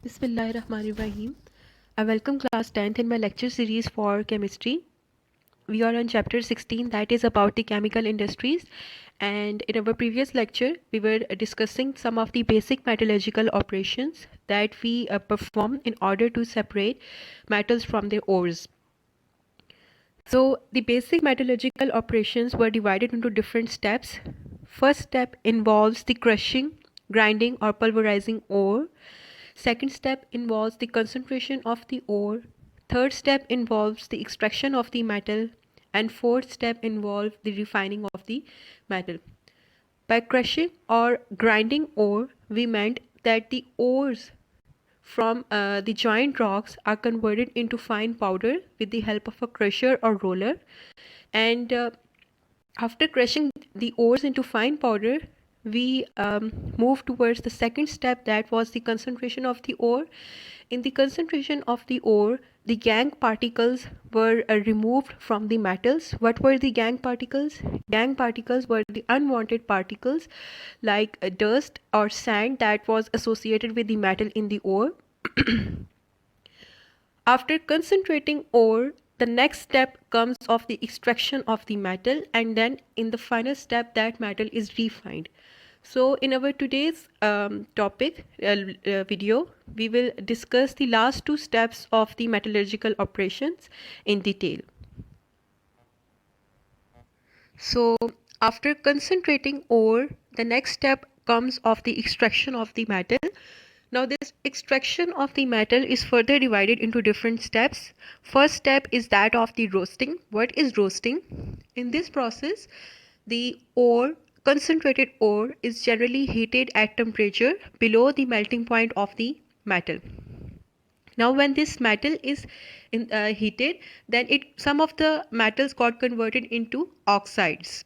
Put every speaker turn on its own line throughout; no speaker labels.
Bismillahirrahmanirrahim. I welcome class 10th in my lecture series for chemistry. We are on chapter 16, that is about the chemical industries, and in our previous lecture we were discussing some of the basic metallurgical operations that we perform in order to separate metals from their ores. So the basic metallurgical operations were divided into different steps. First step involves the crushing, grinding or pulverizing ore. Second step involves the concentration of the ore. Third step involves the extraction of the metal. And fourth step involves the refining of the metal. By crushing or grinding ore, we meant that the ores from the joint rocks are converted into fine powder with the help of a crusher or roller. And after crushing the ores into fine powder, we move towards the second step, that was the concentration of the ore. In the concentration of the ore, the gangue particles were removed from the metals. What were the gangue particles? Gangue particles were the unwanted particles like dust or sand that was associated with the metal in the ore. After concentrating ore, the next step comes of the extraction of the metal, and then in the final step that metal is refined. So in our today's video, we will discuss the last two steps of the metallurgical operations in detail. So after concentrating ore, the next step comes of the extraction of the metal. Now this extraction of the metal is further divided into different steps. First step is that of the roasting. What is roasting? In this process, the ore, concentrated ore, is generally heated at temperature below the melting point of the metal. Now when this metal is heated, then some of the metals got converted into oxides.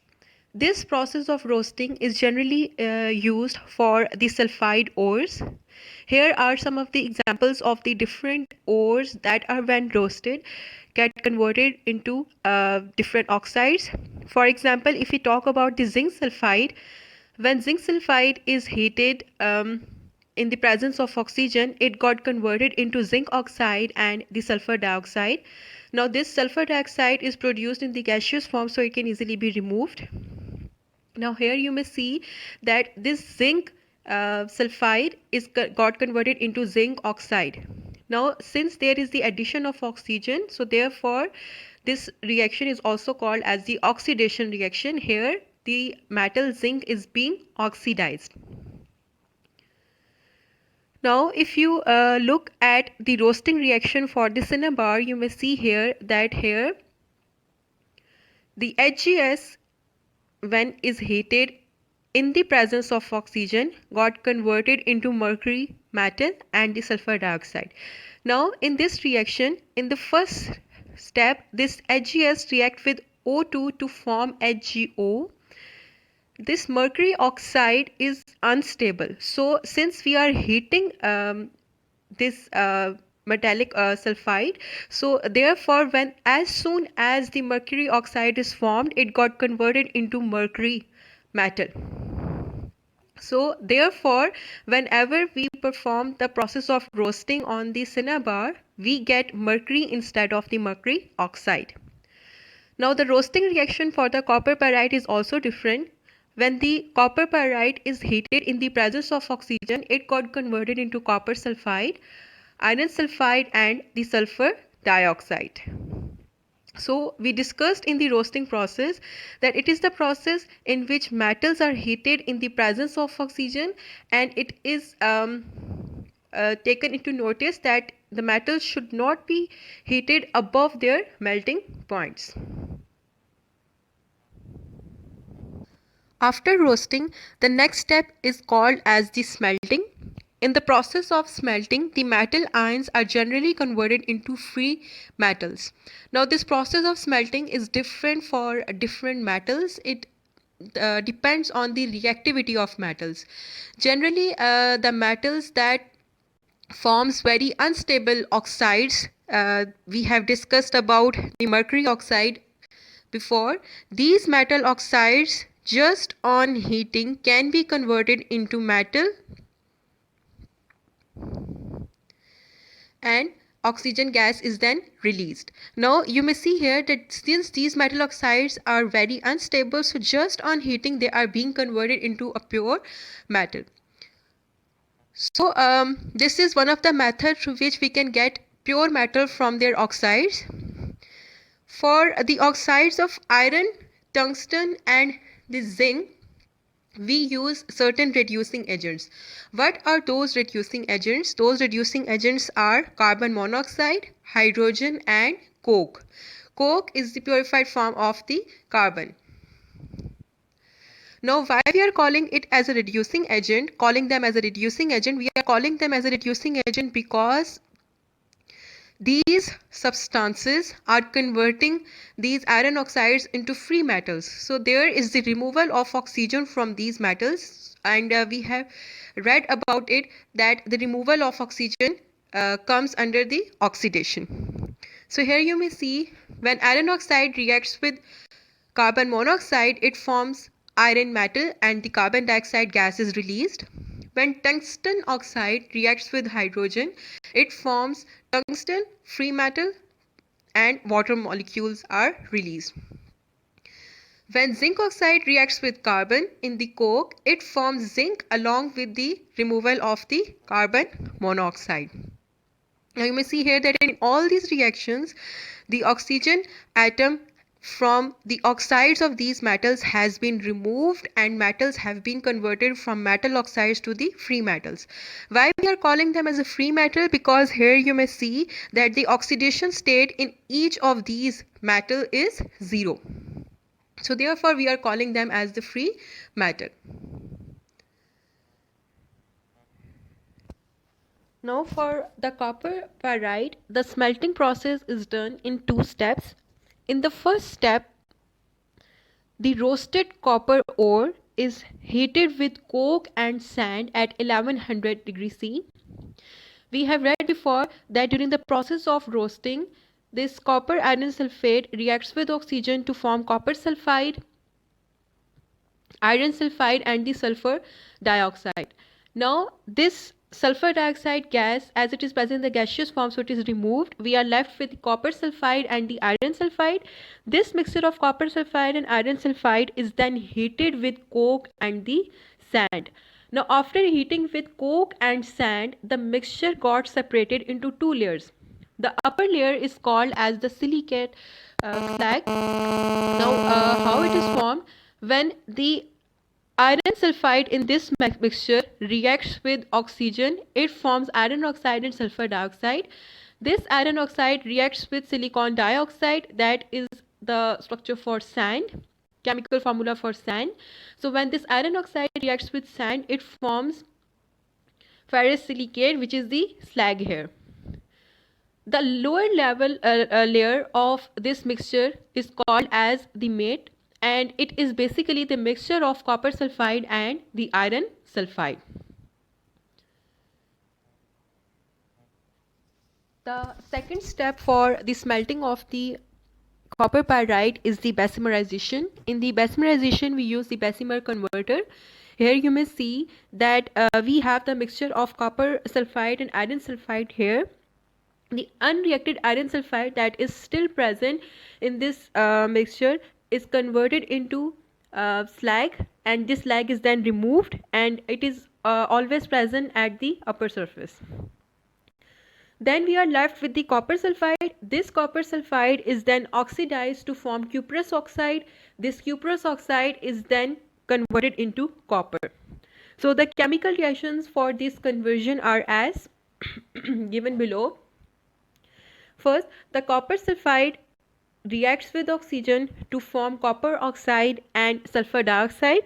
This process of roasting is generally used for the sulfide ores. Here are some of the examples of the different ores that are, when roasted, get converted into different oxides. For example, if we talk about the zinc sulfide, when zinc sulfide is heated in the presence of oxygen, it got converted into zinc oxide and the sulfur dioxide. Now this sulfur dioxide is produced in the gaseous form, so it can easily be removed. Now here you may see that this zinc sulfide got converted into zinc oxide. Now since there is the addition of oxygen, so therefore this reaction is also called as the oxidation reaction. Here the metal zinc is being oxidized. Now if you look at the roasting reaction for the cinnabar, you may see here that here the HGS, when is heated in the presence of oxygen, got converted into mercury metal and the sulfur dioxide. Now in this reaction, in the first step, this HGS react with O2 to form HgO. This mercury oxide is unstable. So since we are heating this metallic sulfide, so therefore when as soon as the mercury oxide is formed, it got converted into mercury metal. So therefore whenever we perform the process of roasting on the cinnabar, we get mercury instead of the mercury oxide. Now the roasting reaction for the copper pyrite is also different. When the copper pyrite is heated in the presence of oxygen, it got converted into copper sulfide, iron sulfide and the sulfur dioxide. So we discussed in the roasting process that it is the process in which metals are heated in the presence of oxygen, and it is taken into notice that the metals should not be heated above their melting points. After roasting, the next step is called as the smelting. In the process of smelting, the metal ions are generally converted into free metals. Now this process of smelting is different for different metals. It depends on the reactivity of metals. Generally, the metals that forms very unstable oxides, we have discussed about the mercury oxide before. These metal oxides, just on heating, can be converted into metal and oxygen gas is then released. Now you may see here that since these metal oxides are very unstable, so just on heating they are being converted into a pure metal. So this is one of the methods through which we can get pure metal from their oxides. For the oxides of iron, tungsten and the zinc, we use certain reducing agents. What are those reducing agents? Those reducing agents are carbon monoxide, hydrogen and coke. Coke is the purified form of the carbon. Now, why we are calling it as a reducing agent, we are calling them as a reducing agent because these substances are converting these iron oxides into free metals. So there is the removal of oxygen from these metals, and we have read about it that the removal of oxygen comes under the oxidation. So here you may see when iron oxide reacts with carbon monoxide, it forms iron metal and the carbon dioxide gas is released. When tungsten oxide reacts with hydrogen, it forms tungsten, free metal, and water molecules are released. When zinc oxide reacts with carbon in the coke, it forms zinc along with the removal of the carbon monoxide. Now you may see here that in all these reactions, the oxygen atom from the oxides of these metals has been removed and metals have been converted from metal oxides to the free metals. Why we are calling them as a free metal? Because here you may see that the oxidation state in each of these metal is 0. So therefore we are calling them as the free metal. Now for the copper pyrite, the smelting process is done in 2 steps. In the first step, the roasted copper ore is heated with coke and sand at 1100 degrees C. We have read before that during the process of roasting, this copper iron sulfate reacts with oxygen to form copper sulfide, iron sulfide and the sulfur dioxide. Now this sulfur dioxide gas, as it is present in the gaseous form, so it is removed. We are left with copper sulfide and the iron sulfide. This mixture of copper sulfide and iron sulfide is then heated with coke and the sand. Now after heating with coke and sand, the mixture got separated into 2 layers. The upper layer is called as the silicate slag. Now how it is formed? When the iron sulfide in this mixture reacts with oxygen, it forms iron oxide and sulfur dioxide. This iron oxide reacts with silicon dioxide, that is the structure for sand, chemical formula for sand. So when this iron oxide reacts with sand, it forms ferrous silicate, which is the slag here. The lower level layer of this mixture is called as the mate, and it is basically the mixture of copper sulfide and the iron sulfide. The second step for the smelting of the copper pyrite is the Bessemerization. In the Bessemerization, we use the Bessemer converter. Here you may see that we have the mixture of copper sulfide and iron sulfide here. The unreacted iron sulfide that is still present in this mixture is converted into slag, and this slag is then removed and it is always present at the upper surface. Then we are left with the copper sulfide. This copper sulfide is then oxidized to form cuprous oxide. This cuprous oxide is then converted into copper. So the chemical reactions for this conversion are as given below. First, the copper sulfide reacts with oxygen to form copper oxide and sulfur dioxide.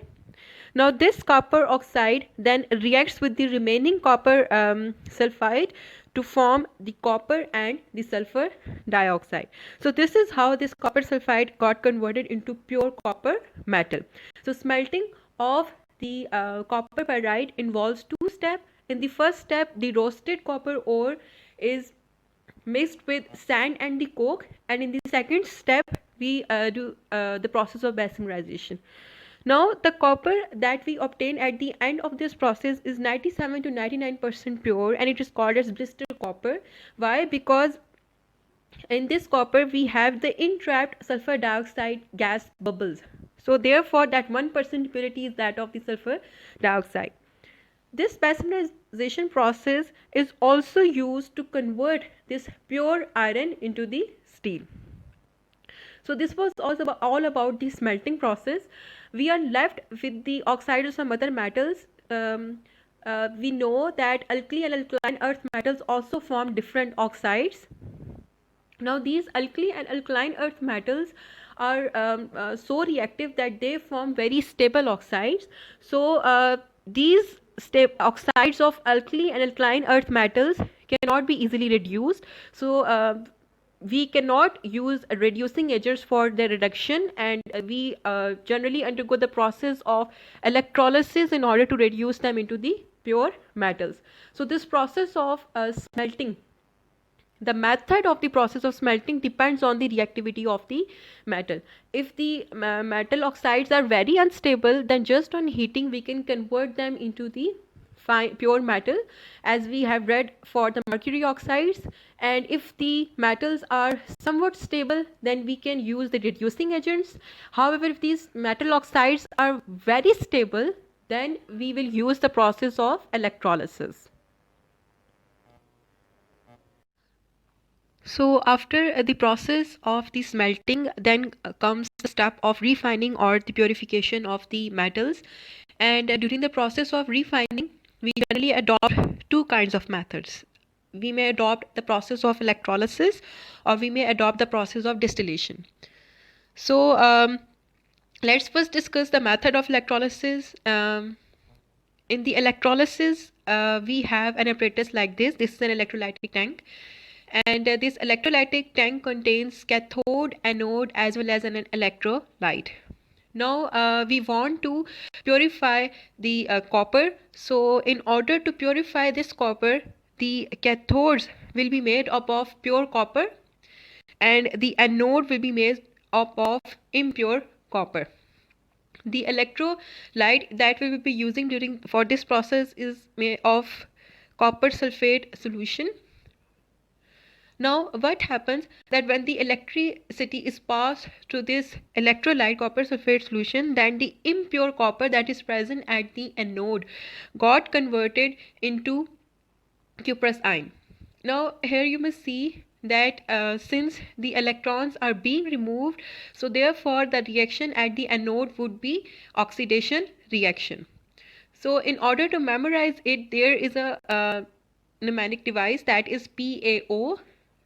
Now this copper oxide then reacts with the remaining copper sulfide to form the copper and the sulfur dioxide. So this is how this copper sulfide got converted into pure copper metal. So smelting of the copper pyrite involves 2 steps. In the first step, the roasted copper ore is mixed with sand and the coke, and in the second step we do the process of Bessemerization. Now the copper that we obtain at the end of this process is 97 to 99% pure, and it is called as blister copper. Why? Because in this copper we have the entrapped sulfur dioxide gas bubbles. So therefore that 1% purity is that of the sulfur dioxide. This specialization process is also used to convert this pure iron into the steel. So this was also all about the smelting process. We are left with the oxides of some other metals. We know that alkali and alkaline earth metals also form different oxides. Now these alkali and alkaline earth metals are so reactive that they form very stable oxides. So these oxides of alkali and alkaline earth metals cannot be easily reduced. So we cannot use reducing agents for their reduction, and we generally undergo the process of electrolysis in order to reduce them into the pure metals. So this process of smelting, the method of the process of smelting depends on the reactivity of the metal. If the metal oxides are very unstable, then just on heating we can convert them into the pure metal, as we have read for the mercury oxides. And if the metals are somewhat stable, then we can use the reducing agents. However, if these metal oxides are very stable, then we will use the process of electrolysis. So after the process of the smelting, then comes the step of refining or the purification of the metals. And during the process of refining, we generally adopt two kinds of methods. We may adopt the process of electrolysis, or we may adopt the process of distillation. So let's first discuss the method of electrolysis. In the electrolysis, we have an apparatus like this. This is an electrolytic tank. And this electrolytic tank contains cathode, anode, as well as an electrolyte. Now we want to purify the copper. So in order to purify this copper, the cathodes will be made up of pure copper, and the anode will be made up of impure copper. The electrolyte that we will be using for this process is made of copper sulfate solution. Now what happens that when the electricity is passed through this electrolyte copper sulfate solution, then the impure copper that is present at the anode got converted into cuprous ion. Now here you must see that since the electrons are being removed, so therefore the reaction at the anode would be oxidation reaction. So in order to memorize it, there is a mnemonic device, that is PAO.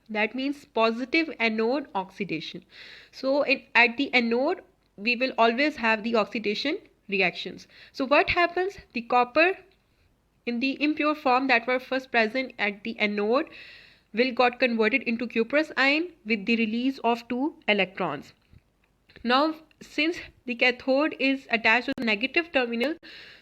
That means positive anode oxidation. So at the anode, we will always have the oxidation reactions. So what happens? The copper in the impure form that were first present at the anode will got converted into cuprous ion with the release of 2 electrons. Now since the cathode is attached to the negative terminal,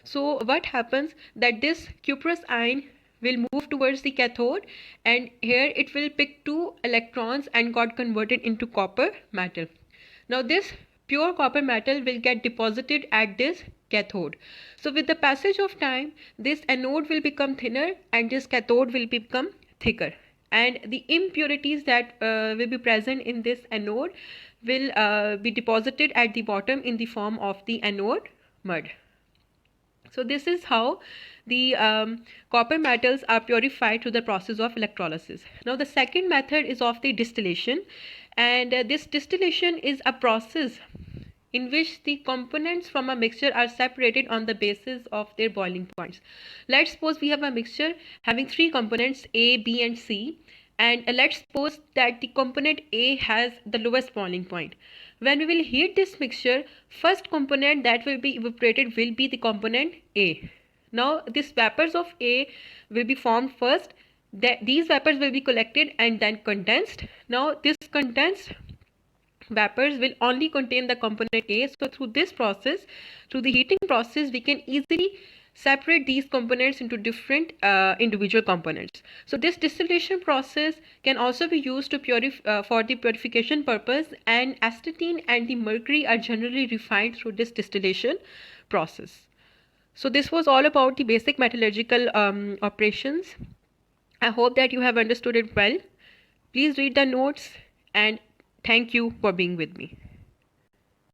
so what happens that this cuprous ion will move towards the cathode, and here it will pick 2 electrons and got converted into copper metal. Now this pure copper metal will get deposited at this cathode. So with the passage of time, this anode will become thinner and this cathode will become thicker, and the impurities that will be present in this anode will be deposited at the bottom in the form of the anode mud. So this is how the copper metals are purified through the process of electrolysis. Now the second method is of the distillation, and this distillation is a process in which the components from a mixture are separated on the basis of their boiling points. Let's suppose we have a mixture having 3 components A, B and C, and let's suppose that the component A has the lowest boiling point. When we will heat this mixture, first component that will be evaporated will be the component A. Now these vapors of A will be formed first. These vapors will be collected and then condensed. Now this condensed vapors will only contain the component A. So through this process, through the heating process, we can easily separate these components into different individual components. So this distillation process can also be used to for the purification purpose, and astatine and the mercury are generally refined through this distillation process. So this was all about the basic metallurgical operations. I hope that you have understood it well. Please read the notes and thank you for being with me.